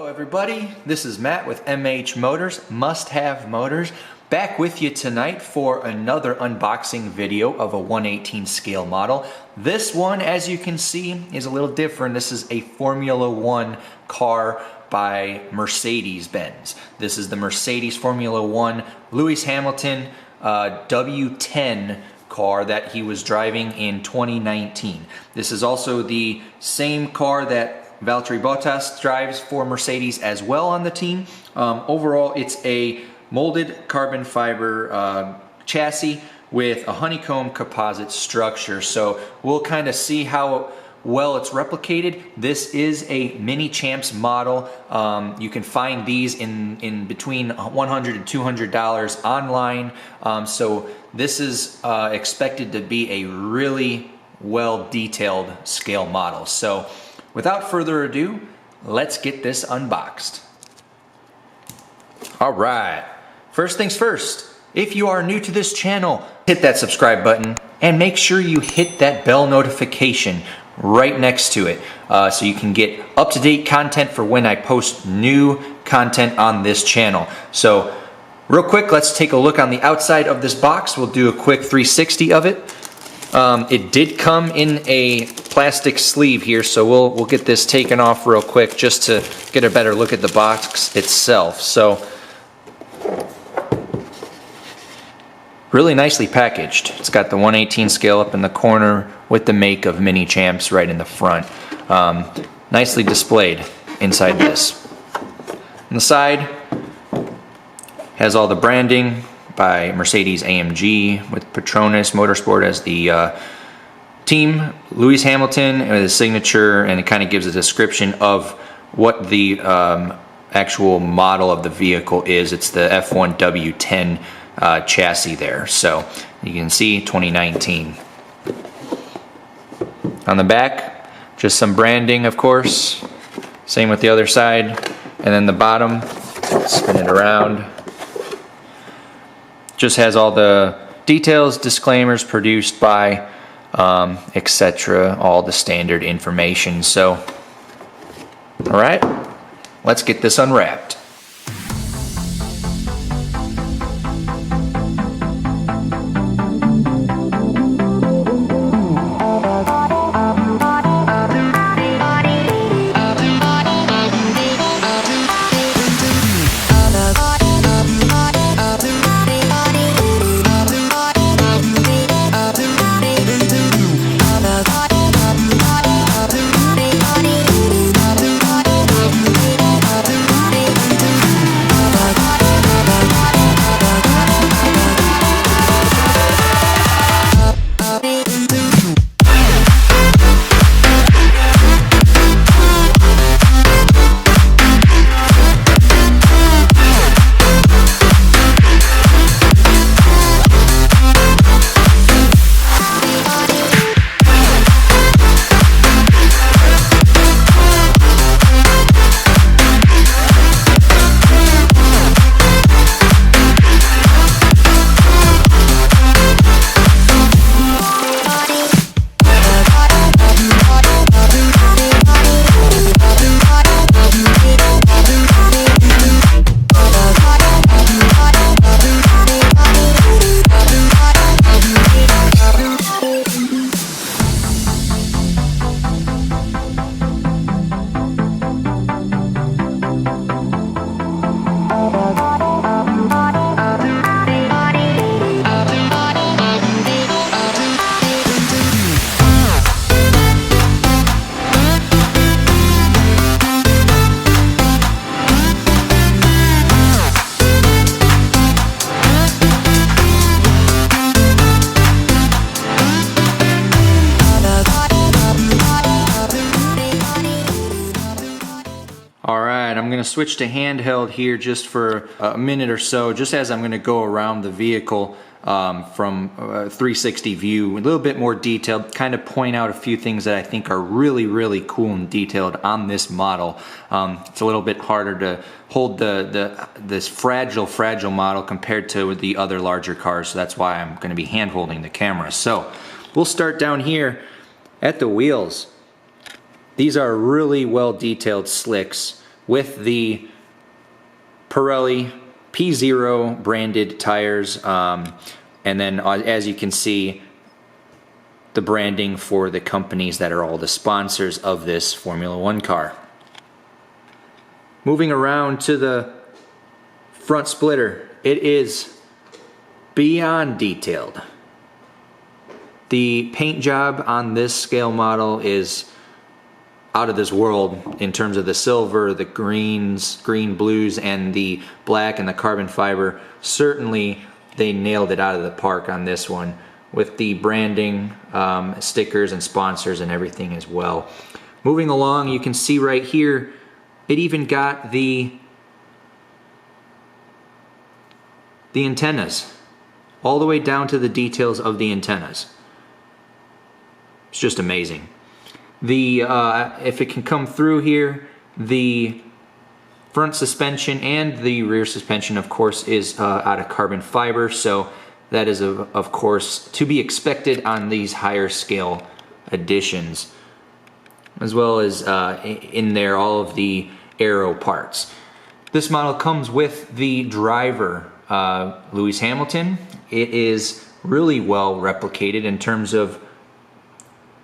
Hello everybody, this is Matt with MH Motors, Must Have Motors, back with you tonight for another unboxing video of a 1/18 scale model. This one, as you can see, is a little different. This is a Formula One car by Mercedes-Benz. This is the Mercedes Formula One Lewis Hamilton W10 car that he was driving in 2019. This is also the same car that Valtteri Bottas drives for Mercedes as well on the team. Overall, it's a molded carbon fiber chassis with a honeycomb composite structure. So we'll kind of see how well it's replicated. This is a Minichamps model. You can find these in between $100 and $200 online. So this is expected to be a really well detailed scale model. So without further ado, let's get this unboxed. All right, first things first, if you are new to this channel, hit that subscribe button and make sure you hit that bell notification right next to it so you can get up-to-date content for when I post new content on this channel. So real quick, let's take a look on the outside of this box. We'll do a quick 360 of it. It did come in a plastic sleeve here, so we'll get this taken off real quick just to get a better look at the box itself. So really nicely packaged. It's got the 1/18 scale up in the corner with the make of Minichamps right in the front. Nicely displayed inside this. On the side has all the branding by Mercedes-amg with Petronas Motorsport as the team, Lewis Hamilton with his signature, and it kind of gives a description of what the actual model of the vehicle is. It's the F1 W10 chassis there. So you can see 2019. On the back, just some branding, of course. Same with the other side. And then the bottom, spin it around. Just has all the details, disclaimers, produced by, etc. All the standard information. So, all right, let's get this unwrapped. I'm going to switch to handheld here just for a minute or so, just as I'm going to go around the vehicle from a 360 view, a little bit more detailed, kind of point out a few things that I think are really, really cool and detailed on this model. It's a little bit harder to hold this fragile model compared to the other larger cars, so that's why I'm going to be hand holding the camera. So we'll start down here at the wheels. These are really well detailed slicks. with the Pirelli P0 branded tires, and then as you can see, the branding for the companies that are all the sponsors of this Formula One car. Moving around to the front splitter, it is beyond detailed. The paint job on this scale model is out of this world in terms of the silver, the greens, green blues, and the black and the carbon fiber. Certainly they nailed it out of the park on this one with the branding, stickers and sponsors and everything as well. Moving along, you can see right here, it even got the antennas, all the way down to the details of the antennas. It's just amazing. The if it can come through here, the front suspension and the rear suspension, of course, is out of carbon fiber, so that is of course to be expected on these higher scale editions, as well as in there all of the aero parts. This model comes with the driver, Lewis Hamilton. It is really well replicated in terms of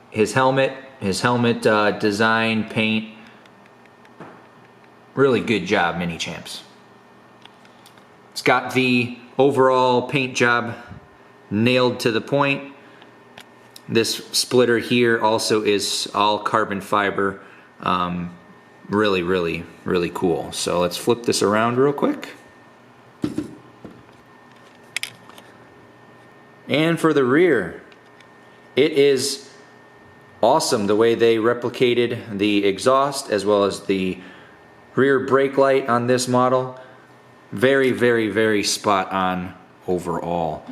his helmet design, paint. Really good job, Minichamps. It's got the overall paint job nailed to the point. This splitter here also is all carbon fiber. Really, really, really cool. So let's flip this around real quick. And for the rear, it is awesome the way they replicated the exhaust as well as the rear brake light on this model. Very, very, very spot on overall.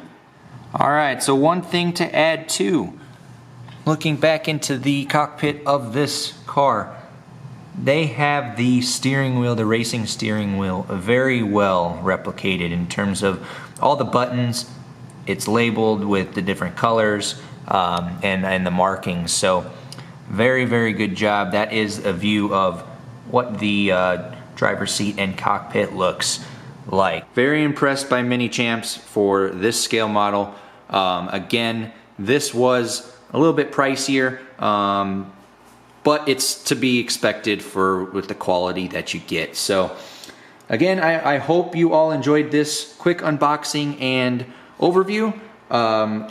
Alright, so one thing to add too, looking back into the cockpit of this car, they have the steering wheel, the racing steering wheel, very well replicated in terms of all the buttons. It's labeled with the different colors and the markings. So very, very good job. That is a view of what the driver's seat and cockpit looks like. Very impressed by Minichamps for this scale model. Again, this was a little bit pricier, but it's to be expected with the quality that you get. So again, I hope you all enjoyed this quick unboxing and overview.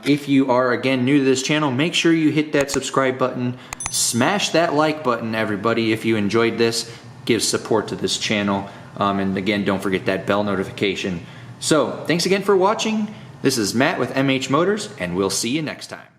If you are again new to this channel, make sure you hit that subscribe button, smash that like button, everybody, if you enjoyed this. Gives support to this channel, and again, don't forget that bell notification. So thanks again for watching. This is Matt with MH Motors, and we'll see you next time.